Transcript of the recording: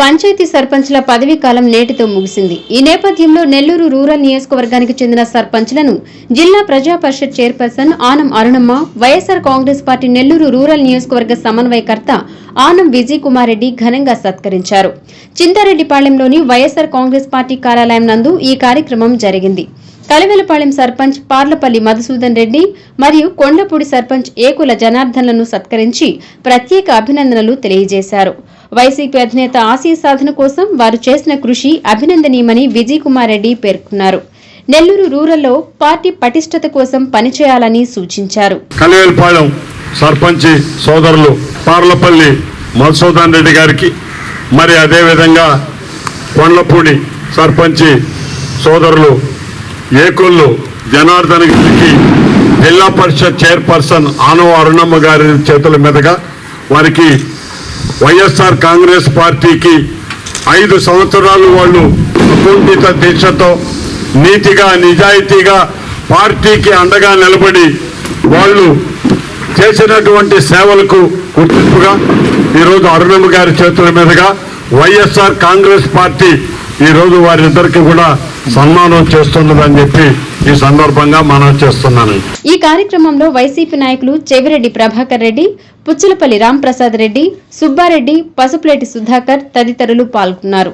పంచాయతీ సర్పంచ్ల పదవీ కాలం నేటితో ముగిసింది. ఈ నేపథ్యంలో నెల్లూరు రూరల్ నియోజకవర్గానికి చెందిన సర్పంచ్లను జిల్లా ప్రజా పరిషత్ chairperson Anam Arunamma, YSR Congress party Nellore rural నియోజకవర్గ సమన్వయకర్త ఆనం విజయ్ కుమార్ రెడ్డి ఘనంగా సత్కరించారు. చింతారెడ్డిపాళెంలోని వైఎస్సార్ కాంగ్రెస్ పార్టీ కార్యాలయం నందు ఈ కార్యక్రమం జరిగింది. కలివెలపాళెం సర్పంచ్ పార్లపల్లి మధుసూదన్ రెడ్డి మరియు కొండపూడి సర్పంచ్ ఏకుల జనార్దన్లను సత్కరించి ప్రత్యేక అభినందనలు తెలియజేశారు. వైసీపీ అధినేత ఆశయ సాధన కోసం వారు చేసిన కృషి అభినందనీయమని విజయ్ కుమార్ రెడ్డి పేర్కొన్నారు. నెల్లూరు రూరల్లో పార్టీ పటిష్టత కోసం పనిచేయాలని సూచించారు. కలివెలపాళెం సర్పంచ్ సోదరులు పార్లపల్లి మధుసూదన్ రెడ్డి గారికి, మరి అదేవిధంగా కొండపూడి సర్పంచ్ సోదరులు ఏకొల్లు జనార్దన్ గారికి జిల్లా పరిషత్ చైర్పర్సన్ ఆనం అరుణమ్మ గారి చేతుల మీదుగా వారికి వైఎస్ఆర్ కాంగ్రెస్ పార్టీకి 5 సంవత్సరాలు వాళ్ళు అకుంఠిత దీక్షతో నీతిగా నిజాయితీగా పార్టీకి అండగా నిలబడి వాళ్ళు చేసినటువంటి సేవలకు గుర్తింపుగా ఈరోజు అరుణమ్మ గారి చేతుల మీదుగా వైఎస్ఆర్ కాంగ్రెస్ పార్టీ ఈరోజు వారిద్దరికి కూడా సన్మానం చేస్తున్నదని చెప్పి ఈ సందర్భంగా మనం చేస్తున్నాను. ఈ కార్యక్రమంలో వైసీపీ నాయకులు చెవిరెడ్డి ప్రభాకర్ రెడ్డి, పుచ్చులపల్లి రాంప్రసాద్ రెడ్డి, సుబ్బారెడ్డి, పసుపులేటి సుధాకర్ తదితరులు పాల్గొన్నారు.